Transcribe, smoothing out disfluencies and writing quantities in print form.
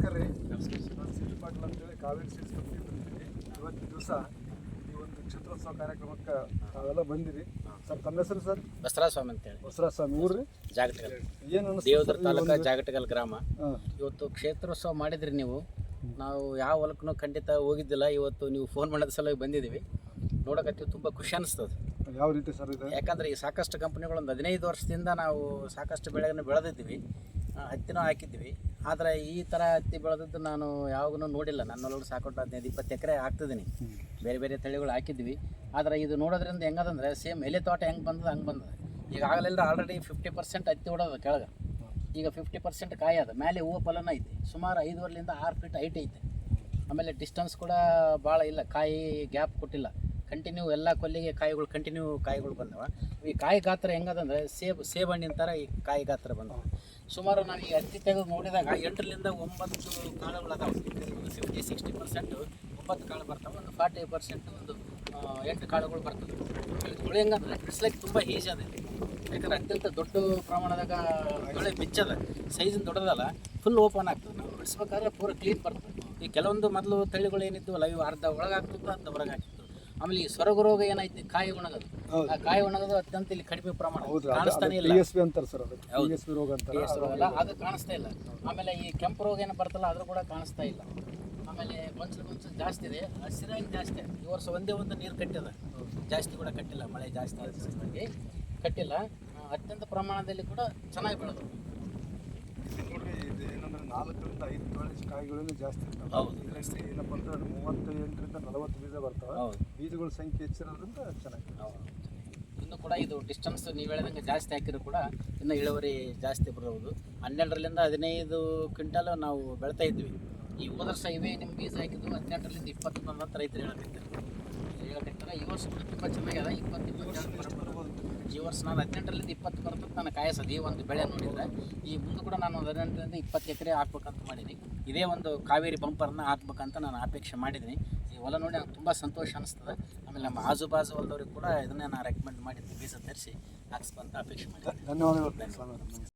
ನಮಸ್ಕಾರ ರೀ. ನಾನು ಸಿ ಟಿ ಪಾಟೀಲ್ ಅಂತೇಳಿ ಕಾವೇರಿ ಸೀಡ್ಸ್ ಕಂಪ್ನಿ ಬಂದಿದ್ದೀನಿ. ಇವತ್ತಿನ ದಿವಸ ಈ ಒಂದು ಕ್ಷೇತ್ರೋತ್ಸವ ಕಾರ್ಯಕ್ರಮಕ್ಕೆ ತಾವೆಲ್ಲ ಬಂದಿರಿ. ಸರ್ ತಮ್ಮ ಹೆಸರು ಸರ್? ಬಸವರಾಜಸ್ವಾಮಿ ಅಂತೇಳಿ. ಬಸವರಾಜಸ್ವಾಮಿ ಊರ್ರಿ? ಜಾಗಟಗಲ್. ಏನು ದೇವದ್ರ ತಾಲೂಕ ಜಾಗಟಗಲ್ ಗ್ರಾಮ. ಇವತ್ತು ಕ್ಷೇತ್ರೋತ್ಸವ ಮಾಡಿದ್ರಿ ನೀವು. ನಾವು ಯಾವ ಹೊಲಕ್ಕೂ ಖಂಡಿತ ಹೋಗಿದ್ದಿಲ್ಲ. ಇವತ್ತು ನೀವು ಫೋನ್ ಮಾಡಿದ ಸಲುವಾಗಿ ಬಂದಿದ್ದೀವಿ. ನೋಡೋಕತ್ತೀವಿ, ತುಂಬ ಖುಷಿ ಅನಿಸ್ತದೆ. ಯಾವ ರೀತಿ ಸರ್ ಇದು? ಯಾಕಂದರೆ ಈ ಸಾಕಷ್ಟು ಕಂಪ್ನಿಗಳು ಒಂದು 15 ವರ್ಷದಿಂದ ನಾವು ಸಾಕಷ್ಟು ಬೆಳೆಯನ್ನು ಬೆಳೆದಿದ್ದೀವಿ, ಹತ್ತಿನೂ ಹಾಕಿದ್ದೀವಿ. ಆದರೆ ಈ ಥರ ಹತ್ತಿ ಬೆಳೆದದ್ದು ನಾನು ಯಾವಾಗೂ ನೋಡಿಲ್ಲ. ನನ್ನ ಹೊಲಗಳು ಸಾಕೊಟ್ಟು 15-20 ಎಕರೆ ಹಾಕ್ತಿದ್ದೀನಿ. ಬೇರೆ ಬೇರೆ ತಳಿಗಳು ಹಾಕಿದ್ವಿ. ಆದರೆ ಇದು ನೋಡೋದ್ರಿಂದ ಹೆಂಗದಂದರೆ ಸೇಮ್ ಎಲೆ ತೋಟ ಹೆಂಗೆ ಬಂದದ ಹಂಗೆ ಬಂದದ. ಈಗ ಆಗಲೆಲ್ಲ ಆಲ್ರೆಡಿ 50% ಹತ್ತಿ ಹೊಡೋದು ಕೆಳಗೆ. ಈಗ 50% ಕಾಯಿ ಅದ, ಮೇಲೆ ಹೂವು ಫಲನ ಐತಿ. ಸುಮಾರು 5.5 6 ಫೀಟ್ ಹೈಟ್ ಐತೆ. ಆಮೇಲೆ ಡಿಸ್ಟೆನ್ಸ್ ಕೂಡ ಭಾಳ ಇಲ್ಲ, ಕಾಯಿ ಗ್ಯಾಪ್ ಕೊಟ್ಟಿಲ್ಲ. ಕಂಟಿನ್ಯೂ ಎಲ್ಲ ಕೊಲ್ಲಿಗೆ ಕಾಯಿಗಳು ಕಾಯಿಗಳು ಬಂದವ. ಈ ಕಾಯಿ ಗಾತ್ರ ಹೆಂಗದಂದರೆ ಸೇಬಣ್ಣಿನ ಥರ ಈ ಕಾಯಿ ಗಾತ್ರ ಬಂದವ. ಸುಮಾರು ನಾವು ಈ ಹತ್ತಿ ತೆಗೆದು ನೋಡಿದಾಗ 8ರಿಂದ 9 ಕಾಳುಗಳು ಅದಾವೆ. 50-60% 9 ಕಾಳು ಬರ್ತಾವೆ, ಒಂದು 40% ಒಂದು 8 ಕಾಳುಗಳು ಬರ್ತವೆ. ತುಳಿ ಹೆಂಗಂದ್ರೆ ಬಿಡಿಸ್ಲಿಕ್ಕೆ ತುಂಬ ಈಜಿ ಅದ. ಯಾಕಂದ್ರೆ ಅತ್ಯಂತ ದೊಡ್ಡ ಪ್ರಮಾಣದಾಗ ಬೆಳೆ ಬಿಚ್ಚದ, ಸೈಜಿನ ದೊಡ್ಡದಲ್ಲ, ಫುಲ್ ಓಪನ್ ಆಗ್ತದೆ. ನಾವು ಬಿಡಿಸ್ಬೇಕಾದ್ರೆ ಪೂರ ಕ್ಲೀನ್ ಬರ್ತದೆ. ಈ ಕೆಲವೊಂದು ಮೊದಲು ತಳಿಗಳು ಏನಿದ್ವಲ್ಲ, ಇವು ಅರ್ಧ ಒಳಗಾಗ್ತಿತ್ತು, ಅರ್ಧ ಹೊರಗೆ ಆಗ್ತಿತ್ತು. ಆಮೇಲೆ ಈ ಸೊರಗು ರೋಗ ಏನೈತಿ, ಕಾಯಿ ಒಣಗೋದು. ಆ ಕಾಯಿ ಒಣಗೋದು ಅತ್ಯಂತ ಇಲ್ಲಿ ಕಡಿಮೆ ಪ್ರಮಾಣ, ಕಾಣಿಸ್ತಾನೆ ಇಲ್ಲ. ಅದು ಕಾಣಿಸ್ತಾ ಇಲ್ಲ. ಆಮೇಲೆ ಈ ಕೆಂಪು ರೋಗ ಏನು ಬರ್ತಲ್ಲ, ಅದ್ರ ಕೂಡ ಕಾಣಿಸ್ತಾ ಇಲ್ಲ. ಆಮೇಲೆ ಮಂಚು ಜಾಸ್ತಿ ಇದೆ, ಹಸಿರಾಗಿ ಜಾಸ್ತಿ. ಈ ವರ್ಷ ಒಂದೇ ಒಂದು ನೀರು ಕಟ್ಟಿದೆ, ಜಾಸ್ತಿ ಕೂಡ ಕಟ್ಟಿಲ್ಲ. ಮಳೆ ಜಾಸ್ತಿ ಆದ ಸಲುವಾಗಿ ಕಟ್ಟಿಲ್ಲ. ಅತ್ಯಂತ ಪ್ರಮಾಣದಲ್ಲಿ ಕೂಡ ಚೆನ್ನಾಗಿ ಬೆಳೆದು ನೋಡ್ರಿ. ಇದು ಏನಂದ್ರೆ 4ರಿಂದ 5 ತೊಳೆ ಕಾಯಿಗಳನ್ನು ಜಾಸ್ತಿ ಇರ್ತವೆ. ಹೌದು. ಇದರಲ್ಲಿ ಏನಪ್ಪ ಅಂದ್ರೆ 38ರಿಂದ 40 ಬೀಜ ಬರ್ತವೆ. ಬೀಜಗಳ ಸಂಖ್ಯೆ ಹೆಚ್ಚಿರೋದ್ರಿಂದ ಚೆನ್ನಾಗಿ. ಇನ್ನು ಕೂಡ ಇದು ಡಿಸ್ಟೆನ್ಸ್ ನೀವು ಹೇಳಿದಂಗೆ ಜಾಸ್ತಿ ಹಾಕಿದ್ರು ಕೂಡ ಇನ್ನು ಇಳುವರಿ ಜಾಸ್ತಿ ಬರೋದು. 12ರಿಂದ 15 ಕ್ವಿಂಟಲ್ ನಾವು ಬೆಳ್ತಾ ಇದ್ವಿ. ಈ ಹೋದ ವರ್ಷ ಇವೇ ನಿಮ್ಮ ಬೀಜ ಹಾಕಿದ್ದು 18ರಿಂದ 20 ಅಂತ ರೈತರು ಹೇಳಕತ್ತಾರೆ. ಈ ವರ್ಷ ಕೂಡ ತುಂಬ ಚೆನ್ನಾಗಿದೆ. 20-22 ಈ ವರ್ಷ ನಾನು 18ರಿಂದ 20 ಬರ್ತದೆ ನಾನು ಕಾಯಿಸೋದು. ಈ ಒಂದು ಬೆಳೆ ನೋಡಿದರೆ ಈ ಮುಂದೆ ಕೂಡ ನಾನು 18ರಿಂದ 20 ಎಕರೆ ಹಾಕ್ಬೇಕಂತ ಮಾಡಿದ್ದೀನಿ. ಇದೇ ಒಂದು ಕಾವೇರಿ ಬಂಪರ್ನ ಹಾಕ್ಬೇಕಂತ ನಾನು ಅಪೇಕ್ಷೆ ಮಾಡಿದ್ದೀನಿ. ಈ ಹೊಲ ನೋಡಿ ನನಗೆ ತುಂಬ ಸಂತೋಷ ಅನಿಸ್ತದೆ. ಆಮೇಲೆ ನಮ್ಮ ಆಜು ಬಾಜು ಹೊಲದವ್ರಿಗೆ ಕೂಡ ಇದನ್ನೇ ನಾನು ರೆಕಮೆಂಡ್ ಮಾಡಿದ್ದೀನಿ, ಬೀಜ ತರಿಸಿ ಹಾಕ್ಸ್ಬೇಕಂತ ಅಪೇಕ್ಷೆ ಮಾಡಿದ್ದೀನಿ. ಧನ್ಯವಾದಗಳು.